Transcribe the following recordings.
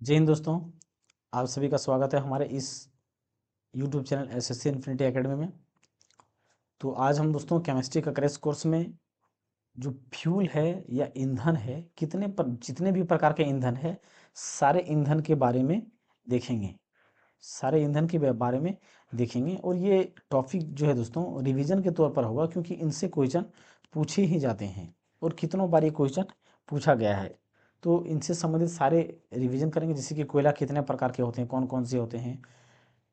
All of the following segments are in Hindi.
जय हिंद दोस्तों। आप सभी का स्वागत है हमारे इस YouTube channel SSC infinity academy में। तो आज हम दोस्तों केमिस्ट्री का क्रैश कोर्स में जो फ्यूल है या ईंधन है, जितने भी प्रकार के ईंधन है, सारे ईंधन के बारे में देखेंगे। सारे ईंधन के बारे में देखेंगे और ये टॉपिक जो है दोस्तों रिवीजन के तौर पर होगा, क्योंकि इनसे क्वेश्चन पूछे ही जाते हैं और कितनों बार ये क्वेश्चन पूछा गया है। तो इनसे संबंधित सारे रिवीजन करेंगे, जैसे कि कोयला कितने प्रकार के होते हैं, कौन कौन से होते हैं,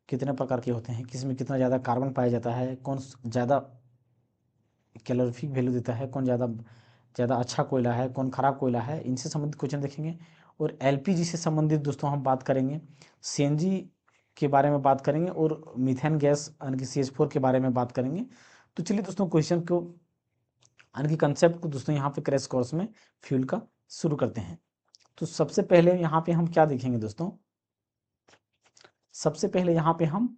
कितने प्रकार के होते हैं, किस में कितना ज़्यादा कार्बन पाया जाता है, कौन ज़्यादा कैलोरीफिक वैल्यू देता है, कौन ज़्यादा ज़्यादा अच्छा कोयला है, कौन खराब कोयला है, इनसे संबंधित क्वेश्चन देखेंगे। और एलपीजी से संबंधित दोस्तों हम बात करेंगे, सीएनजी के बारे में बात करेंगे और मीथेन गैस यानी कि CH4 के बारे में बात करेंगे। तो चलिए दोस्तों क्वेश्चन को यानी कि कंसेप्ट को दोस्तों यहाँ पे क्रैश कोर्स में फ्यूल का शुरू करते हैं। तो सबसे पहले यहाँ पे हम क्या देखेंगे दोस्तों, सबसे पहले यहाँ पे हम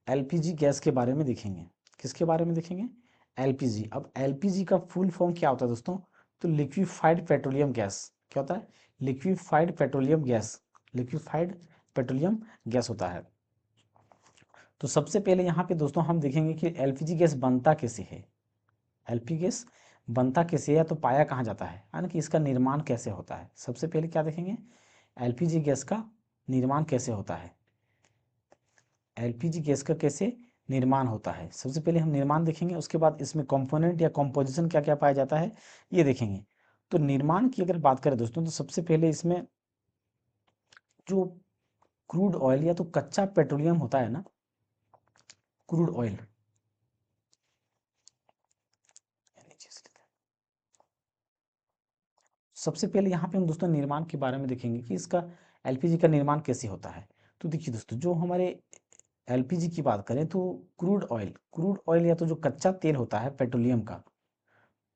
एलपीजी गैस के बारे में देखेंगे। किसके बारे में देखेंगे? एलपीजी। अब एलपीजी का फुल फॉर्म क्या होता है दोस्तों? तो लिक्विफाइड पेट्रोलियम गैस। क्या होता है? Liquefied petroleum gas. Liquefied petroleum gas होता है। तो सबसे पहले यहाँ पे दोस्तों हम देखेंगे कि एलपीजी गैस बनता कैसे है। एलपी गैस बनता कैसे है, तो पाया कहाँ जाता है, यानी कि इसका निर्माण कैसे होता है। सबसे पहले क्या देखेंगे? एलपीजी गैस का निर्माण कैसे होता है। एलपीजी गैस का कैसे निर्माण होता है, सबसे पहले हम निर्माण देखेंगे, उसके बाद इसमें कंपोनेंट या कंपोजिशन क्या क्या पाया जाता है ये देखेंगे। तो निर्माण की अगर बात करें दोस्तों, तो सबसे पहले इसमें जो क्रूड ऑयल या तो कच्चा पेट्रोलियम होता है ना, क्रूड ऑयल, सबसे पहले यहाँ पे हम दोस्तों निर्माण के बारे में देखेंगे कि इसका एलपीजी का निर्माण कैसे होता है। तो देखिए दोस्तों, जो हमारे एलपीजी की बात करें तो क्रूड ऑयल या तो जो कच्चा तेल होता है पेट्रोलियम का,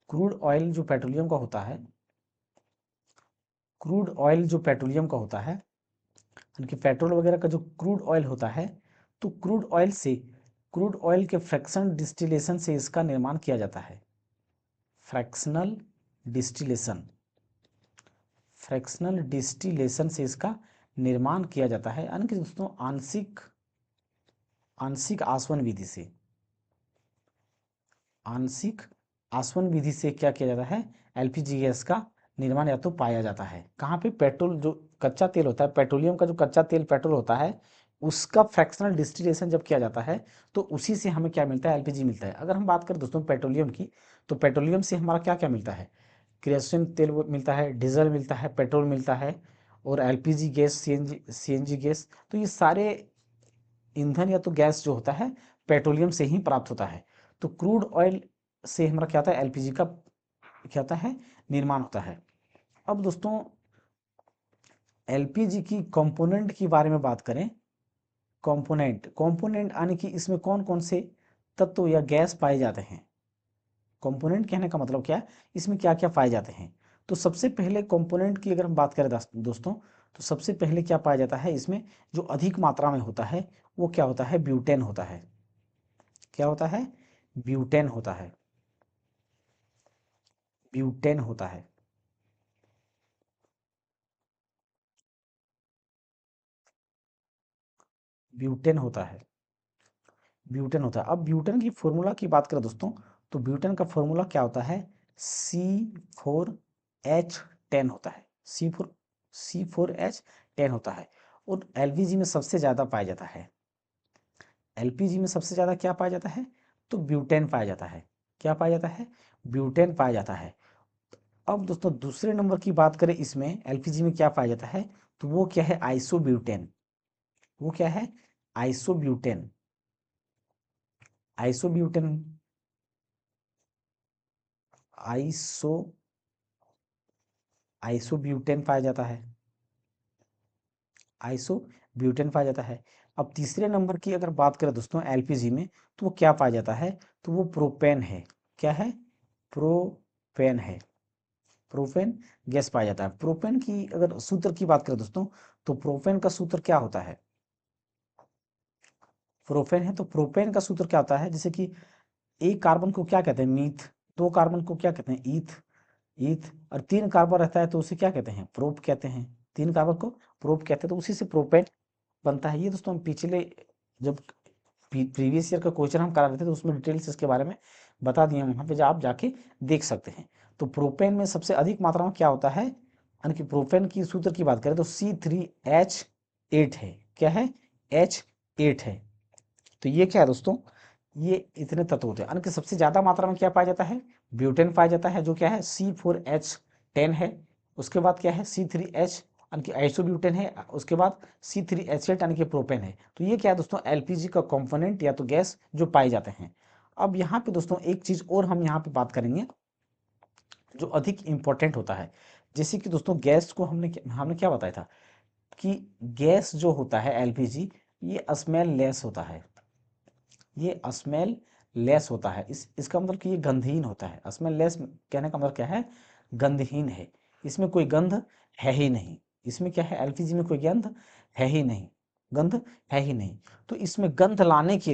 क्रूड ऑयल जो पेट्रोलियम का होता है, क्रूड ऑयल जो पेट्रोलियम का होता है, यानी कि पेट्रोल वगैरह का जो क्रूड ऑयल होता है, तो क्रूड ऑयल के फ्रैक्शन डिस्टिलेशन से इसका निर्माण किया जाता है। फ्रैक्शनल डिस्टिलेशन, फ्रैक्शनल डिस्टिलेशन से इसका निर्माण किया जाता है, यानी कि दोस्तों आंशिक आंशिक आसवन विधि से, आंशिक आसवन विधि से क्या किया जाता है, एलपीजी गैस का निर्माण या तो पाया जाता है। कहाँ पे? पेट्रोल जो कच्चा तेल होता है, पेट्रोलियम का जो कच्चा तेल पेट्रोल होता है, उसका फ्रैक्शनल डिस्टिलेशन जब किया जाता है तो उसी से हमें क्या मिलता है? एलपीजी मिलता है। अगर हम बात करें दोस्तों पेट्रोलियम की, तो पेट्रोलियम से हमारा क्या क्या मिलता है? केरोसिन तेल मिलता है, डीजल मिलता है, पेट्रोल मिलता है और एलपीजी गैस, सीएनजी गैस। तो ये सारे ईंधन या तो गैस जो होता है पेट्रोलियम से ही प्राप्त होता है। तो क्रूड ऑयल से हमारा क्या होता है? एलपीजी का क्या होता है? निर्माण होता है। अब दोस्तों एलपीजी की कंपोनेंट के बारे में बात करें, कंपोनेंट यानी कि इसमें कौन कौन से तत्व या गैस पाए जाते हैं। कंपोनेंट कहने का मतलब क्या है, इसमें क्या क्या पाए जाते हैं। तो सबसे पहले कंपोनेंट की अगर हम बात करें दोस्तों, तो सबसे पहले क्या पाया जाता है इसमें, जो अधिक मात्रा में होता है वो क्या होता है? ब्यूटेन होता है। क्या होता है? ब्यूटेन होता है। ब्यूटेन होता है। ब्यूटेन होता है। ब्यूटेन होता है। अब ब्यूटेन की फॉर्मूला की बात करें दोस्तों, तो ब्यूटेन का फॉर्मूला क्या होता है? C4H10 होता है। C4H10 होता है। और एलपीजी में सबसे ज़्यादा पाया जाता है। एलपीजी में सबसे ज़्यादा क्या पाया जाता है? तो ब्यूटेन पाया जाता है। क्या पाया जाता है? ब्यूटेन पाया जाता है। अब दोस्तों दूसरे नंबर की बात करें, इसमें एलपीजी में क्या पाया जाता है, तो वो क्या है? आइसोब्यूटेन। वो क्या है? आइसोब्यूटेन। आइसोब्यूटेन, आइसो आइसोब्यूटेन पाया जाता है। आइसोब्यूटेन पाया जाता है। अब तीसरे नंबर की अगर बात करें दोस्तों एलपीजी में, तो वो क्या पाया जाता है? तो वो प्रोपेन है। क्या है? प्रोपेन है। प्रोपेन गैस पाया जाता है। प्रोपेन की अगर सूत्र की बात करें दोस्तों, तो प्रोपेन का सूत्र क्या होता है? प्रोपेन है तो प्रोपेन का सूत्र क्या होता है? जैसे कि एक कार्बन को क्या कहते हैं? मीथ। दो कार्बन को क्या कहते हैं? ईथ। ईथ। और तीन कार्बन रहता है तो उसे क्या कहते हैं? प्रोप कहते हैं। 3 कार्बन को प्रोप कहते हैं, तो उसी से प्रोपेन बनता है। ये दोस्तों हम पिछले जब प्रीवियस ईयर का क्वेश्चन हम करा रहे थे तो उसमें डिटेल्स इसके बारे में बता दिए, वहाँ पे आप जाके देख सकते हैं। तो प्रोपेन में सबसे अधिक मात्रा में क्या होता है, यानी कि प्रोपेन की सूत्र की बात करें तो C3H8 है। क्या है? H8 है। तो ये क्या है दोस्तों, ये इतने तत्व होते हैं। यानी कि सबसे ज्यादा मात्रा में क्या पाया जाता है, ब्यूटेन पाया जाता है, जो क्या है C4H10 है। उसके बाद क्या है C3H यानी कि आइसोब्यूटेन है। उसके बाद C3H8 यानी कि प्रोपेन है। तो ये क्या है दोस्तों, एलपीजी का कंपोनेंट या तो गैस जो पाए जाते हैं। अब यहाँ पे दोस्तों एक चीज और हम यहाँ पे बात करेंगे जो अधिक इंपॉर्टेंट होता है। जैसे कि दोस्तों गैस को हमने क्या बताया था कि गैस जो होता है एलपीजी, ये स्मेल लेस होता है। ये स्मेल लेस होता है। इसका मतलब कि ये गंधहीन होता है। स्मेल लेस कहने का मतलब क्या है, गंधहीन है। इसमें कोई गंध है ही नहीं। इसमें क्या है, एलपीजी में कोई गंध है ही नहीं, गंध है ही नहीं। तो इसमें गंध लाने के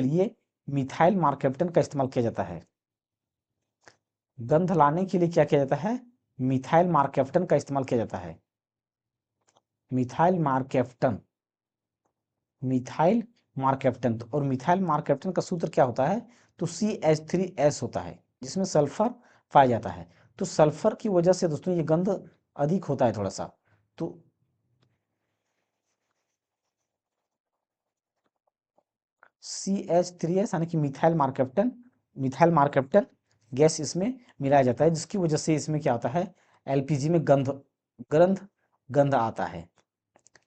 लिए मिथाइल मार्केप्टन का इस्तेमाल किया जाता है। गंध लाने के लिए क्या किया जाता है, मिथाइल मार्केप्टन का इस्तेमाल किया जाता है। Methyl mercaptan, methyl mercaptan. और मिथाइल मार्केप्टन का सूत्र क्या होता है, तो CH3S होता है, जिसमें सल्फर पाया जाता है। तो सल्फर की वजह से दोस्तों ये गंध अधिक होता है थोड़ा सा। तो CH3S यानी कि मिथाइल मार्केप्टन गैस इसमें मिलाया जाता है, जिसकी वजह से इसमें क्या होता है, एलपीजी में गंध गंध आता है।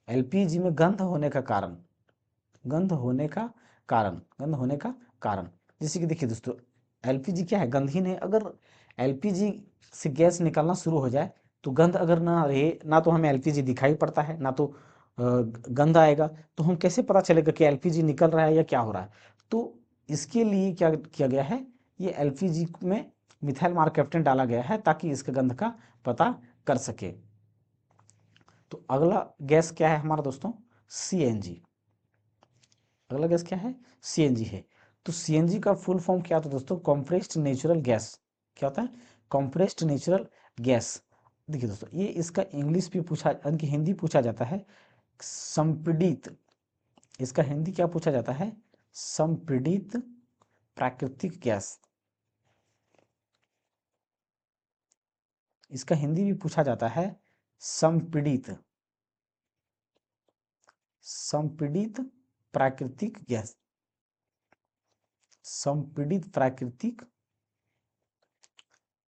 एलपीजी में गंध होने का कारण जैसे कि देखिए दोस्तों, एलपीजी क्या है, गंधहीन है। अगर एलपीजी से गैस निकलना शुरू हो जाए तो गंध अगर ना रहे, ना तो हमें एलपीजी दिखाई पड़ता है, ना तो गंध आएगा। तो हम कैसे पता चलेगा कि एलपीजी निकल रहा है या क्या हो रहा है? तो इसके लिए क्या किया गया है, ये एलपीजी में मिथाइल मार्केप्टन डाला गया है ताकि इसके गंध का पता कर सके। तो अगला गैस क्या है हमारा दोस्तों, सीएनजी। अगला गैस क्या है, सीएनजी है। तो सीएनजी का फुल फॉर्म क्या होता है दोस्तों, कंप्रेस्ड नेचुरल गैस। क्या होता है, कंप्रेस्ड नेचुरल गैस। देखिए दोस्तों, ये इसका इंग्लिश भी पूछा, यानी कि हिंदी पूछा जाता है संपीड़ित। इसका हिंदी क्या पूछा जाता है, संपीड़ित प्राकृतिक गैस। इसका हिंदी भी पूछा जाता है संपीड़ित संपीड़ित प्राकृतिक गैस। संपीड़ित प्राकृतिक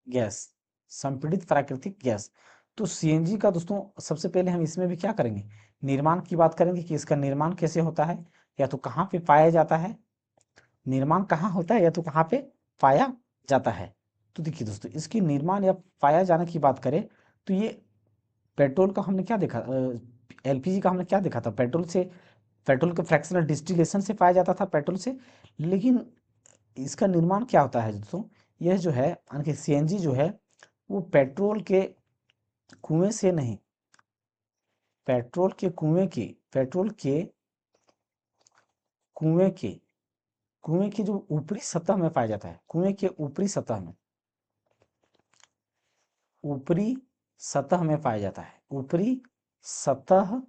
गैस, संपीड़ित प्राकृतिक गैस। तो सीएनजी का दोस्तों सबसे पहले हम इसमें भी क्या करेंगे, निर्माण की बात करेंगे कि इसका निर्माण कैसे होता है, या तो कहाँ पे पाया जाता है, निर्माण कहाँ होता है या तो कहाँ पे पाया जाता है। तो देखिए दोस्तों, इसकी निर्माण या पाया जाने की बात करें तो ये पेट्रोल का हमने क्या देखा, एलपीजी का हमने क्या देखा था, पेट्रोल के फ्रैक्शनल डिस्टिलेशन से पाया जाता था, पेट्रोल से। लेकिन इसका निर्माण क्या होता है दोस्तों, यह जो है यानी कि सीएनजी जो है वो कुएं से नहीं, पेट्रोल के कुएं के कुएं की जो ऊपरी सतह में पाया जाता है, कुएं के ऊपरी सतह में पाया जाता है, ऊपरी सतह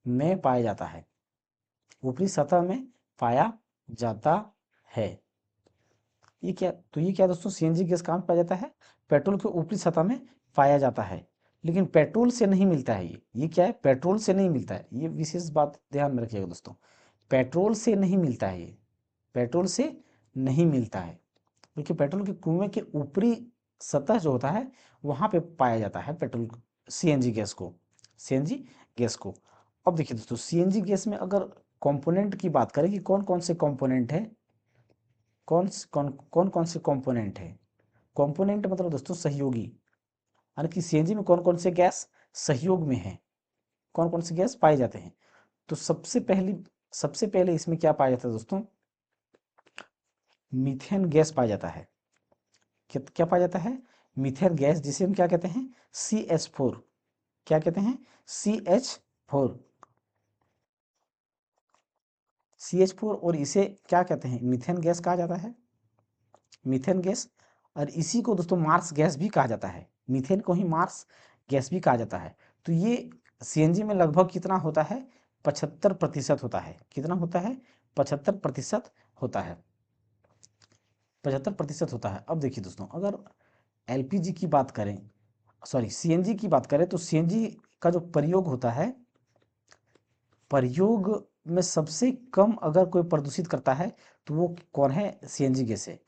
में पाया जाता है, ऊपरी सतह में पाया जाता है। ये क्या दोस्तों, सीएनजी गैस कहाँ पाया जाता है, पेट्रोल के ऊपरी सतह में पाया जाता है। लेकिन पेट्रोल से नहीं मिलता है। ये क्या है, पेट्रोल से नहीं मिलता है। ये विशेष बात ध्यान में रखिएगा दोस्तों, पेट्रोल से नहीं मिलता है। ये पेट्रोल से नहीं मिलता है, क्योंकि पेट्रोल के कुएं के ऊपरी सतह जो होता है वहां पे पाया जाता है पेट्रोल सीएनजी गैस को, सीएनजी गैस को। अब देखिए दोस्तों, सीएनजी गैस में अगर कंपोनेंट की बात करें कि कौन कौन से कंपोनेंट है, कौन कौन से कंपोनेंट है, कंपोनेंट मतलब दोस्तों सहयोगी, यानी कि सीएनजी में कौन कौन से गैस सहयोग में है, कौन कौन से गैस पाए जाते हैं। तो सबसे पहले इसमें क्या पाया जाता है दोस्तों, मीथेन गैस पाया जाता है। क्या क्या पाया जाता है, मीथेन गैस, जिसे हम क्या कहते हैं, CH4। क्या कहते हैं, CH4, CH4। और इसे क्या कहते हैं, मीथेन गैस कहा जाता है, मीथेन गैस। और इसी को दोस्तों मार्स गैस भी कहा जाता है। मीथेन को ही मार्स गैस भी कहा जाता है। तो ये सीएनजी में लगभग कितना होता है, 75% होता है। कितना होता है, 75% होता है, 75% होता है। अब देखिए दोस्तों, अगर एलपीजी की बात करें, सॉरी सीएनजी की बात करें, तो सीएनजी का जो प्रयोग होता है, प्रयोग में सबसे कम अगर कोई प्रदूषित करता है तो वो कौन है, सीएनजी गैस है।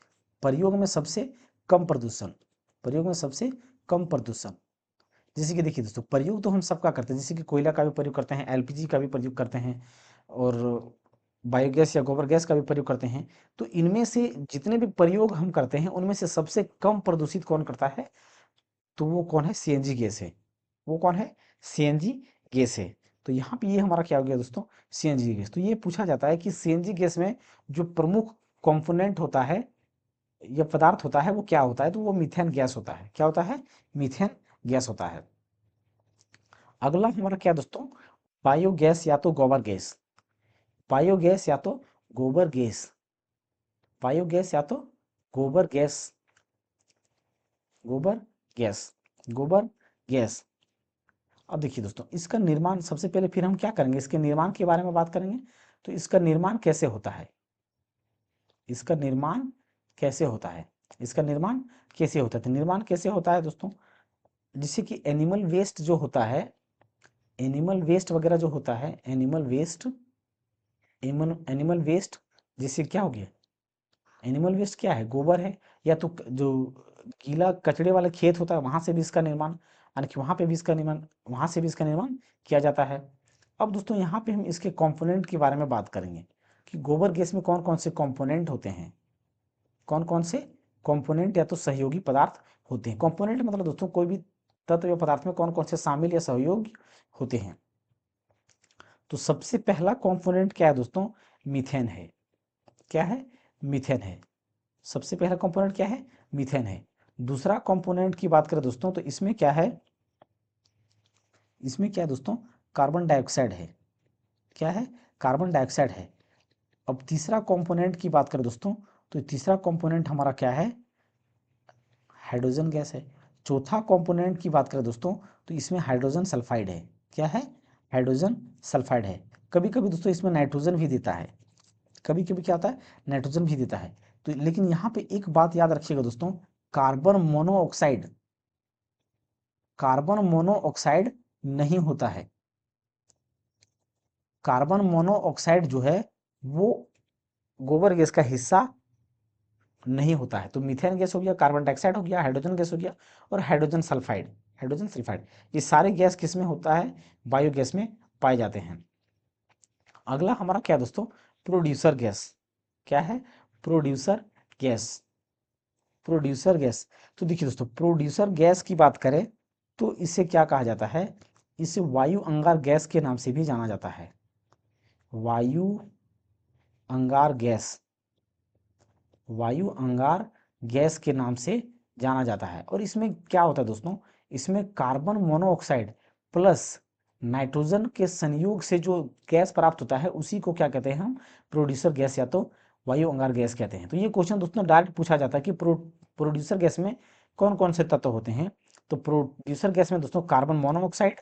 प्रयोग में सबसे कम प्रदूषण, प्रयोग में सबसे कम प्रदूषण। जैसे कि देखिए दोस्तों, प्रयोग तो हम सबका करते हैं, जैसे कि कोयला का भी प्रयोग करते हैं, एलपीजी का भी प्रयोग करते हैं, और बायोगैस या गोबर गैस का भी प्रयोग करते हैं। तो इनमें से जितने भी प्रयोग हम करते हैं उनमें से सबसे कम प्रदूषित कौन करता है, तो वो कौन है, सीएनजी गैस है। वो कौन है, सीएनजी गैस है। तो यहाँ पे ये हमारा क्या हो गया दोस्तों, सीएनजी गैस। तो ये पूछा जाता है कि सीएनजी गैस में जो प्रमुख कंपोनेंट होता है या पदार्थ होता है वो क्या होता है, तो वो मीथेन गैस होता है। क्या होता है, मीथेन गैस होता है। अगला हमारा क्या दोस्तों, बायोगैस या तो गोबर गैस, बायोगैस या तो गोबर गैस, बायोगैस या तो गोबर गैस, गोबर गैस, गोबर गैस। अब देखिए दोस्तों, इसका निर्माण सबसे पहले फिर हम क्या करेंगे, इसके निर्माण के बारे में बात करेंगे। तो इसका निर्माण कैसे होता है, इसका निर्माण कैसे होता है, इसका निर्माण कैसे होता है, तो निर्माण कैसे होता है दोस्तों, जिससे कि एनिमल वेस्ट जो होता है, एनिमल वेस्ट वगैरह जो होता है, एनिमल वेस्ट, एनिमल वेस्ट, जिससे क्या हो गया, एनिमल वेस्ट क्या है, गोबर है, या तो जो गीला कचड़े वाला खेत होता है वहां से भी इसका निर्माण, यानी कि वहां पे भी इसका निर्माण, वहां से भी इसका निर्माण किया जाता है। अब दोस्तों यहाँ पे हम इसके कंपोनेंट के बारे में बात करेंगे कि गोबर गैस में कौन कौन से कंपोनेंट होते हैं, कौन कौन से कंपोनेंट या तो सहयोगी पदार्थ होते हैं। कंपोनेंट मतलब दोस्तों कोई भी तत्व या पदार्थ में कौन कौन से शामिल या सहयोगी होते हैं। तो सबसे पहला कंपोनेंट क्या है दोस्तों, मीथेन है। क्या है, मीथेन है। सबसे पहला कंपोनेंट क्या है, मीथेन है। दूसरा कंपोनेंट की बात करें दोस्तों, तो इसमें क्या है, इसमें क्या है दोस्तों, कार्बन डाइऑक्साइड है। क्या है, कार्बन डाइऑक्साइड है। अब तीसरा कंपोनेंट की बात करें दोस्तों, तो तीसरा कंपोनेंट हमारा क्या है, हाइड्रोजन गैस है। चौथा कंपोनेंट की बात करें दोस्तों, तो इसमें हाइड्रोजन सल्फाइड है। क्या है, हाइड्रोजन सल्फाइड है। कभी कभी दोस्तों इसमें नाइट्रोजन भी देता है, कभी कभी क्या होता है, नाइट्रोजन भी देता है। तो लेकिन यहाँ पे एक बात याद रखिएगा दोस्तों, कार्बन मोनोऑक्साइड, कार्बन मोनोऑक्साइड नहीं होता है। कार्बन मोनोऑक्साइड जो है वो गोबर गैस का हिस्सा नहीं होता है। तो मीथेन गैस हो गया, कार्बन डाइऑक्साइड हो गया, हाइड्रोजन गैस हो गया, और हाइड्रोजन सल्फाइड, हाइड्रोजन सल्फाइड, ये सारे गैस किस में होता है, बायोगैस में पाए जाते हैं। अगला हमारा क्या दोस्तों, प्रोड्यूसर गैस। क्या है, प्रोड्यूसर गैस, प्रोड्यूसर गैस। तो देखिए दोस्तों, प्रोड्यूसर गैस की बात करें तो इसे क्या कहा जाता है, इसे वायु अंगार गैस के नाम से भी जाना जाता है। वायु अंगार गैस, वायु अंगार गैस के नाम से जाना जाता है। और इसमें क्या होता है दोस्तों, इसमें कार्बन मोनोऑक्साइड प्लस नाइट्रोजन के संयोग से जो गैस प्राप्त होता है उसी को क्या कहते हैं हम, प्रोड्यूसर गैस या तो वायु अंगार गैस कहते हैं। तो ये क्वेश्चन दोस्तों डायरेक्ट पूछा जाता है कि प्रोड्यूसर गैस में कौन कौन से तत्व होते हैं। तो प्रोड्यूसर गैस में दोस्तों कार्बन मोनोऑक्साइड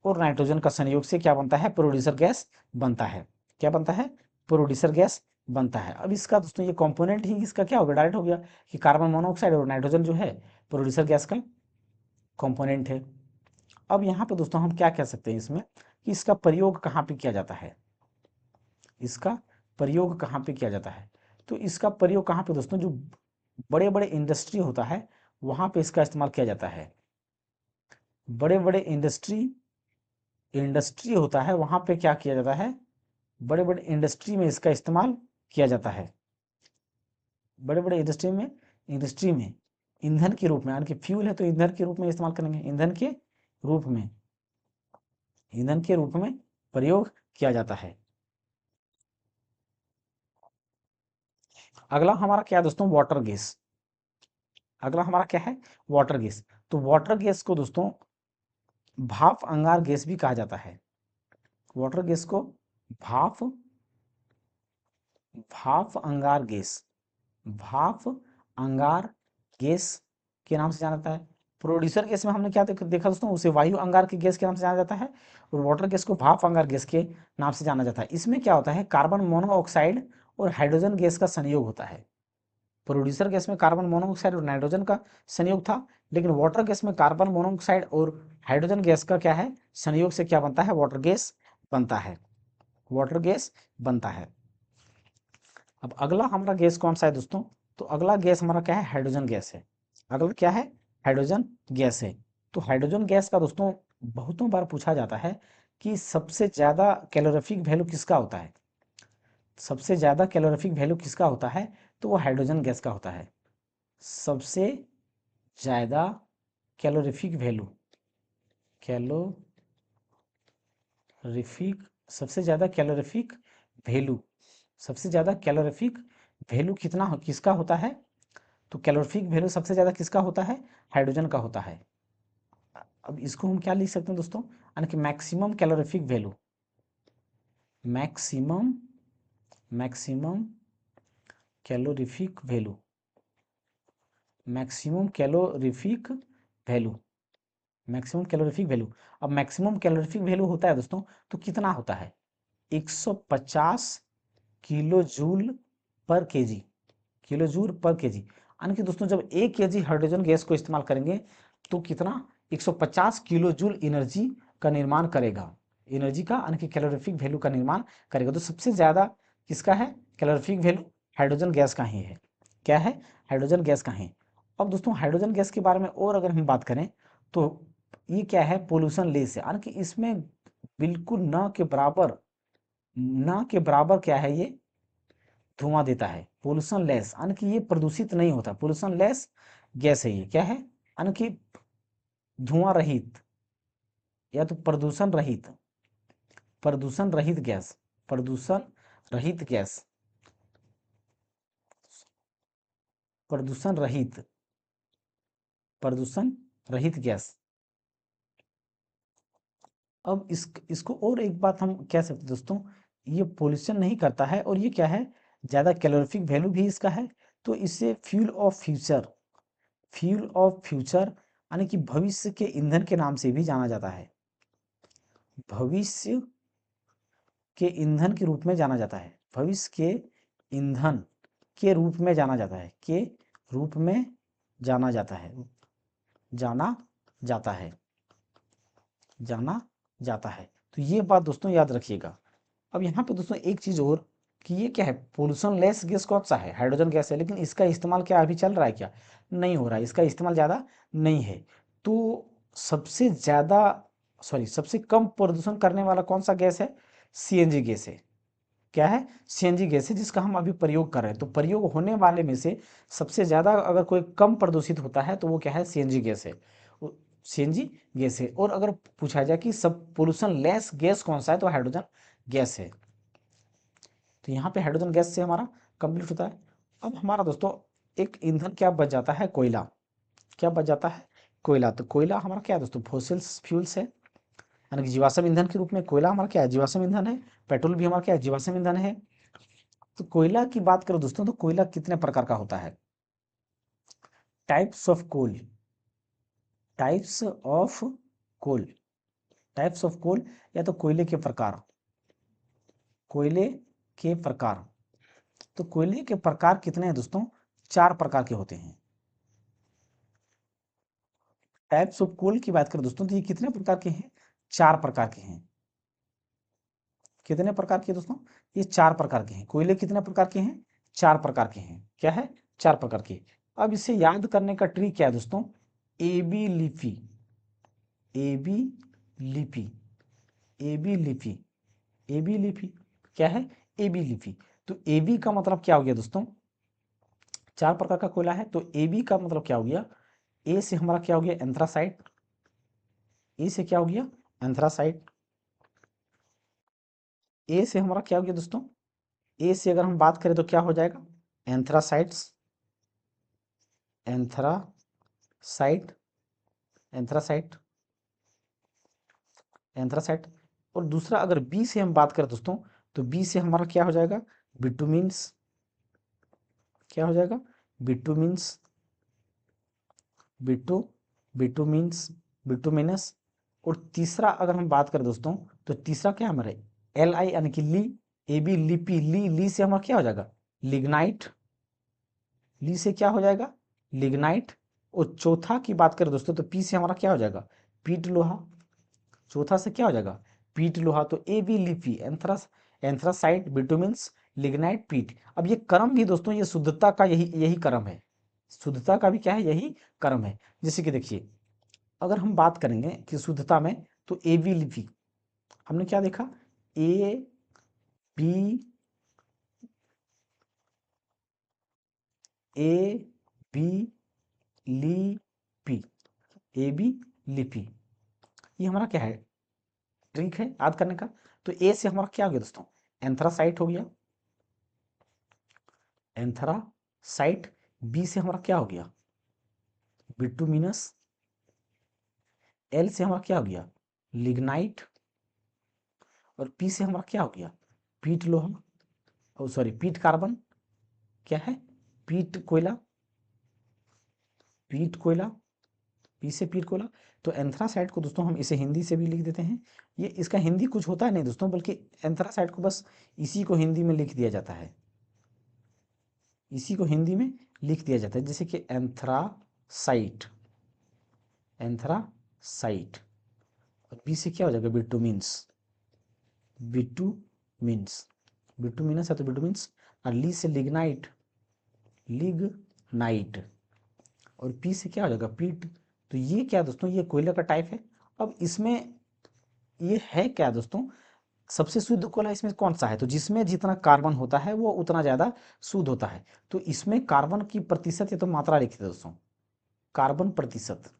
और नाइट्रोजन का संयोग से क्या बनता है, प्रोड्यूसर गैस बनता है। क्या बनता है, प्रोड्यूसर गैस बनता है। अब इसका दोस्तों ये कंपोनेंट ही इसका क्या हो गया, डायरेक्ट हो गया कि कार्बन मोनोऑक्साइड और नाइट्रोजन जो है प्रोड्यूसर गैस का कंपोनेंट है। अब यहाँ पे दोस्तों हम क्या कह सकते हैं इसमें, कि इसका प्रयोग कहाँ पे किया जाता है, इसका प्रयोग कहाँ पे किया जाता है। तो इसका प्रयोग कहाँ पे दोस्तों, जो बड़े बड़े इंडस्ट्री होता है वहां पे इसका इस्तेमाल किया जाता है। बड़े बड़े इंडस्ट्री, इंडस्ट्री होता है वहां पे क्या किया जाता है, बड़े बड़े इंडस्ट्री में इसका इस्तेमाल किया जाता है। बड़े बड़े इंडस्ट्री में ईंधन के रूप में, यानी कि फ्यूल है तो ईंधन के रूप में इस्तेमाल करेंगे, ईंधन के रूप में, ईंधन के रूप में प्रयोग किया जाता है। अगला हमारा क्या है दोस्तों, वाटर गैस। अगला हमारा क्या है, वाटर गैस। तो वाटर गैस को दोस्तों भाप अंगार गैस भी कहा जाता है। वाटर गैस को भाप, भाप अंगार गैस, भाप अंगार गैस के नाम से जाना जाता है। प्रोड्यूसर गैस में हमने क्या देखा दोस्तों, उसे वायु अंगार की गैस के नाम से जाना जाता है, और वाटर गैस को भाप अंगार गैस के नाम से जाना जाता है। इसमें क्या होता है, कार्बन मोनोऑक्साइड और हाइड्रोजन गैस का संयोग होता है। प्रोड्यूसर गैस में कार्बन मोनोऑक्साइड और नाइट्रोजन का संयोग था, लेकिन वाटर गैस में कार्बन मोनोऑक्साइड और हाइड्रोजन गैस का क्या है, संयोग से क्या बनता है, वाटर गैस बनता है, वाटर गैस बनता है। अब अगला हमारा गैस कौन सा है दोस्तों, तो अगला गैस हमारा क्या है, हाइड्रोजन गैस है। अगला क्या है, हाइड्रोजन गैस है। तो हाइड्रोजन गैस का दोस्तों बहुतों बार पूछा जाता है कि सबसे ज्यादा कैलोरीफिक वैल्यू किसका होता है, सबसे ज्यादा कैलोरीफिक वैल्यू किसका होता है, तो वो हाइड्रोजन गैस का होता है। सबसे ज्यादा कैलोरीफिक वैल्यू, कैलोरीफिक, सबसे ज्यादा कैलोरीफिक वैल्यू, सबसे ज्यादा कैलोरीफिक वैल्यू किसका होता है, तो कैलोरीफिक वैल्यू सबसे ज्यादा किसका होता है, हाइड्रोजन का होता है। अब इसको हम क्या लिख सकते हैं दोस्तों, यानी कि maximum calorific value, maximum maximum calorific value, maximum calorific value, maximum calorific value. अब मैक्सिमम कैलोरीफिक वैल्यू होता है दोस्तों, तो कितना होता है, 150 किलो जूल पर केजी, किलो जूल पर केजी। यानी कि दोस्तों जब 1 केजी हाइड्रोजन गैस को इस्तेमाल करेंगे तो कितना, 150 किलो जूल एनर्जी का निर्माण करेगा, एनर्जी का यानी कि कैलोरीफिक वैल्यू का निर्माण करेगा। तो सबसे ज्यादा किसका है, कैलोरीफिक वैल्यू हाइड्रोजन गैस का ही है। क्या है, हाइड्रोजन गैस का है। अब दोस्तों हाइड्रोजन गैस के बारे में और अगर हम बात करें तो ये क्या है, पोल्यूशन लेस है, यानी कि इसमें बिल्कुल न के बराबर, न के बराबर क्या है, ये धुआं देता है, पोल्यूशन लेस, यानी कि ये प्रदूषित नहीं होता, पोल्यूशन लेस गैस है ये। क्या है, यानी कि धुआं रहित या तो प्रदूषण रहित, प्रदूषण रहित गैस, प्रदूषण रहित गैस, प्रदूषण रहित, प्रदूषण रहित गैस। अब इसको और एक बात हम कह सकते हैं दोस्तों, ये पोल्यूशन नहीं करता है और ये क्या है, ज्यादा कैलोरीफिक वैल्यू भी इसका है। तो इसे fuel of future, fuel of future यानी कि भविष्य के ईंधन के नाम से भी जाना जाता है, भविष्य के ईंधन के रूप में जाना जाता है, भविष्य के ईंधन के रूप में जाना जाता है, के रूप में जाना जाता है, जाना जाता है, जाना जाता है। तो ये बात दोस्तों याद रखिएगा। अब यहाँ पे दोस्तों एक चीज और, कि ये क्या है, पोल्यूशन लेस गैस कौन सा है, हाइड्रोजन गैस है, लेकिन इसका इस्तेमाल क्या अभी चल रहा है क्या, नहीं हो रहा है, इसका इस्तेमाल ज्यादा नहीं है। तो सबसे ज्यादा, सॉरी, सबसे कम प्रदूषण करने वाला कौन सा गैस है, सीएनजी गैस है। क्या है, सीएनजी गैस है, जिसका हम अभी प्रयोग कर रहे हैं। तो प्रयोग होने वाले में से सबसे ज्यादा अगर कोई कम प्रदूषित होता है तो वो क्या है, सीएनजी गैस है, सीएनजी गैस है। और अगर पूछा जाए कि सब पोल्यूशन लेस गैस कौन सा है, तो हाइड्रोजन गैस है। तो यहाँ पे हाइड्रोजन गैस से हमारा कंप्लीट होता है। अब हमारा दोस्तों एक ईंधन क्या बच जाता है, कोयला, क्या बच जाता है, कोयला। तो कोयला हमारा क्या है दोस्तों, फोसिल्स फ्यूल्स है, यानी कि जीवाश्म ईंधन के रूप में कोयला हमारा क्या है, जीवाश्म ईंधन है। पेट्रोल भी हमारा क्या है, जीवाश्म ईंधन है। तो कोयला की बात करो दोस्तों, तो कोयला कितने प्रकार का होता है, types of coal, types of coal, types of coal, या तो कोयले के प्रकार, कोयले के प्रकार। तो कोयले के प्रकार कितने हैं दोस्तों, 4 प्रकार के होते हैं। टाइप्स ऑफ कोल की बात करें दोस्तों, तो ये कितने प्रकार के हैं, 4 प्रकार के हैं। कितने प्रकार के दोस्तों, ये 4 प्रकार के हैं। कोयले कितने प्रकार के हैं, 4 प्रकार के हैं। क्या है, 4 प्रकार के। अब इसे याद करने का ट्रिक क्या है दोस्तों, ए बी लिपि, ए बी लिपि, ए बी लिपि, ए बी लिपि, क्या है, ए बी लिपि। तो ए बी का मतलब क्या हो गया दोस्तों, 4 प्रकार का कोयला है, तो ए बी का मतलब क्या हो गया, ए से हमारा क्या हो गया, एंथ्रासाइट, ए से क्या हो गया, एंथ्रासाइट। ए से हमारा क्या हो गया दोस्तों, ए से अगर हम बात करें तो क्या हो जाएगा, एंथ्रासाइट्स, एंथ्रासाइट, एंथ्रासाइट, एंथ्रासाइट। और दूसरा अगर बी से हम बात करें दोस्तों, तो बी से हमारा क्या हो जाएगा, बिटुमिन्स, क्या हो जाएगा, बिटुमिन्स, बिटुमिन्स, बिटुमिनस। और तीसरा अगर हम बात करें दोस्तों, तो तीसरा क्या हमारा Li यानी कि ली, Ab लिपि, ली से हमारा क्या हो जाएगा लिग्नाइट, ली से क्या हो जाएगा लिग्नाइट। और चौथा की बात करें दोस्तों, तो पी से हमारा क्या हो जाएगा पीट लोहा, चौथा से क्या हो जाएगा पीट लोहा। तो ए बी लिपि, एंथ्रास, एंथ्रासाइट, बिटुमिन्स, लिग्नाइट, पीट। अब ये क्रम भी दोस्तों, ये शुद्धता का यही क्रम है, शुद्धता का भी क्या है यही क्रम है। जैसे कि देखिए, अगर हम बात करेंगे कि शुद्धता में, तो ए बी लिपि हमने क्या देखा, ए बी, ए बी लिपि, ए बी लिपि, ये हमारा क्या है ट्रिक है याद करने का। तो ए से हमारा क्या हो गया दोस्तों एंथ्रासाइट हो गया, एंथ्रासाइट। बी से हमारा क्या हो गया बिटुमिनस। एल से हमारा क्या हो गया लिग्नाइट। और पी से हमारा क्या हो गया पीट लोहा, ओ सॉरी पीट कार्बन, क्या है पीट कोयला, पीट कोयला, पी से पीट कोयला। तो एंथ्रासाइट को दोस्तों हम इसे हिंदी से भी लिख देते हैं, ये इसका हिंदी कुछ होता है नहीं दोस्तों, बल्कि एंथ्रासाइट को बस इसी को हिंदी में लिख दिया जाता है, इसी को हिंदी में लिख दिया जाता है, जैसे कि एंथ्रासाइट, एंथ्रासाइट। और बी से क्या हो जाएगा बिटुमिन्स, बिटुमिन्स, बिटुमिनस है तो बिटुमिन्स। और ली से लिग्नाइट, लिग्नाइट। और पी से क्या हो जाएगा पीट। तो ये क्या दोस्तों ये कोयले का टाइप है। अब इसमें ये है क्या दोस्तों, सबसे शुद्ध कोयला इसमें कौन सा है, तो जिसमें जितना कार्बन होता है वो उतना ज्यादा शुद्ध होता है। तो इसमें कार्बन की प्रतिशत या तो मात्रा लिखते हैं दोस्तों, कार्बन प्रतिशत,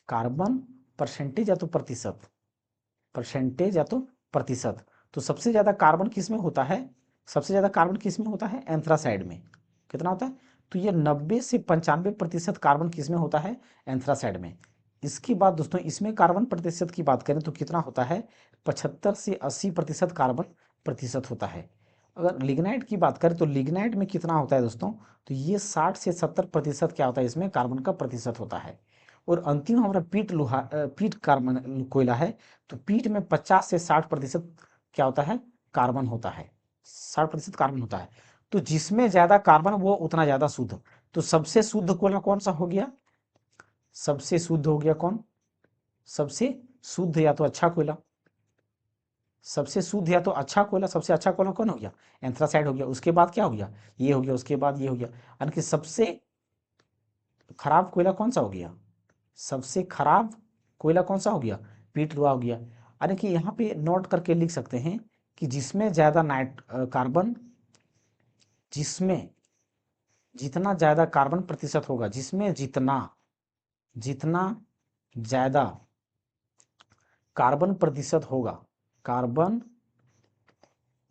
कार्बन परसेंटेज या तो प्रतिशत, परसेंटेज या तो प्रतिशत। तो सबसे ज्यादा कार्बन किस में होता है, सबसे ज्यादा कार्बन किस में होता है एंथ्रासाइड में, कितना होता है, तो ये 90 से 95% कार्बन किस में होता है एंथ्रासाइड में। इसके बाद दोस्तों इसमें कार्बन प्रतिशत की बात करें तो कितना होता है 75 से 80% कार्बन प्रतिशत होता है। अगर लिग्नाइट की बात करें तो लिग्नाइट में कितना होता है दोस्तों, तो ये 60 से 70% क्या होता है इसमें कार्बन का प्रतिशत होता है। और अंतिम हमारा पीट लोहा, पीट कार्बन कोयला है। तो पीट में 50 से 60% क्या होता है कार्बन होता है, 60% कार्बन होता है। तो जिसमें ज्यादा कार्बन वो उतना ज्यादा शुद्ध। तो सबसे शुद्ध कोयला कौन सा हो गया, सबसे शुद्ध हो गया कौन, सबसे शुद्ध या तो अच्छा कोयला, सबसे शुद्ध या तो अच्छा कोयला, सबसे अच्छा कोयला कौन हो गया एंथ्रासाइड हो गया। उसके बाद क्या हो गया ये हो गया, उसके बाद ये हो गया। यानी कि सबसे खराब कोयला कौन सा हो गया, सबसे खराब कोयला कौन सा हो गया पीट लोहा हो गया। यानी कि यहाँ पे नोट करके लिख सकते हैं कि जिसमें ज्यादा कार्बन, जिसमें जितना ज्यादा कार्बन प्रतिशत होगा, जिसमें जितना जितना ज्यादा कार्बन प्रतिशत होगा, कार्बन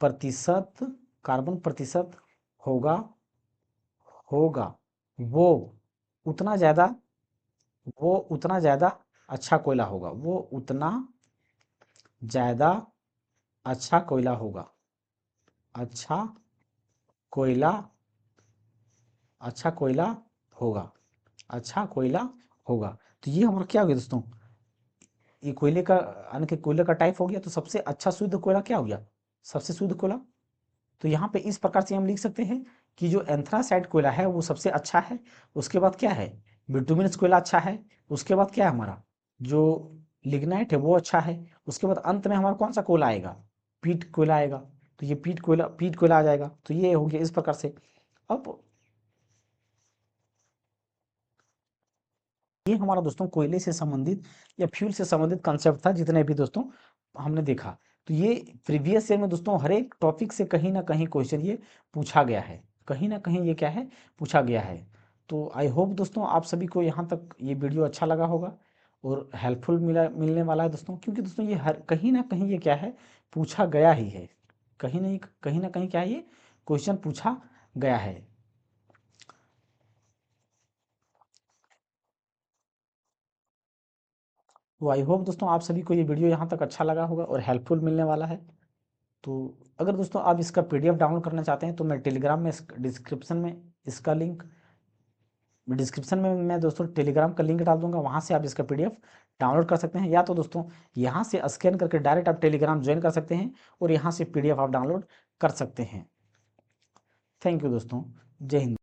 प्रतिशत, कार्बन प्रतिशत होगा, होगा वो उतना ज्यादा, वो उतना ज्यादा अच्छा कोयला होगा, वो उतना ज्यादा अच्छा कोयला होगा, अच्छा कोयला, अच्छा कोयला होगा, अच्छा कोयला होगा। तो ये हमारा क्या हो गया दोस्तों, ये कोयले का यानी कि कोयले का टाइप हो गया। तो सबसे अच्छा शुद्ध कोयला क्या हो गया, सबसे शुद्ध कोयला। तो यहाँ पे इस प्रकार से हम लिख सकते हैं कि जो एंथ्रासाइड कोयला है वो सबसे अच्छा है। उसके बाद क्या है बिटुमिनस कोयला अच्छा है। उसके बाद क्या है हमारा जो लिग्नाइट है वो अच्छा है। उसके बाद अंत में हमारा कौन सा कोयला आएगा पीट कोयला आएगा। तो ये पीट कोयला आ जाएगा। तो ये हो गया इस प्रकार से। अब ये हमारा दोस्तों कोयले से संबंधित या फ्यूल से संबंधित कंसेप्ट था जितने भी दोस्तों हमने देखा। तो ये प्रीवियस ईयर में दोस्तों हर एक टॉपिक से कहीं ना कहीं क्वेश्चन ये पूछा गया है, कहीं ना कहीं ये क्या है पूछा गया है। तो आई होप दोस्तों आप सभी को यहाँ तक ये वीडियो अच्छा लगा होगा और हेल्पफुल मिलने वाला है दोस्तों, क्योंकि दोस्तों ये हर कहीं ना कहीं ये क्या है पूछा गया ही है, कहीं ना कहीं क्या है ये क्वेश्चन पूछा गया है। तो आई होप दोस्तों आप सभी को ये वीडियो यहाँ तक अच्छा लगा होगा और हेल्पफुल मिलने वाला है। तो अगर दोस्तों आप इसका पीडीएफ डाउनलोड करना चाहते हैं तो मैं टेलीग्राम में डिस्क्रिप्शन में इसका लिंक डिस्क्रिप्शन में मैं दोस्तों टेलीग्राम का लिंक डाल दूंगा, वहाँ से आप इसका PDF डाउनलोड कर सकते हैं, या तो दोस्तों यहाँ से स्कैन करके डायरेक्ट आप टेलीग्राम ज्वाइन कर सकते हैं और यहाँ से PDF आप डाउनलोड कर सकते हैं। थैंक यू दोस्तों, जय हिंद।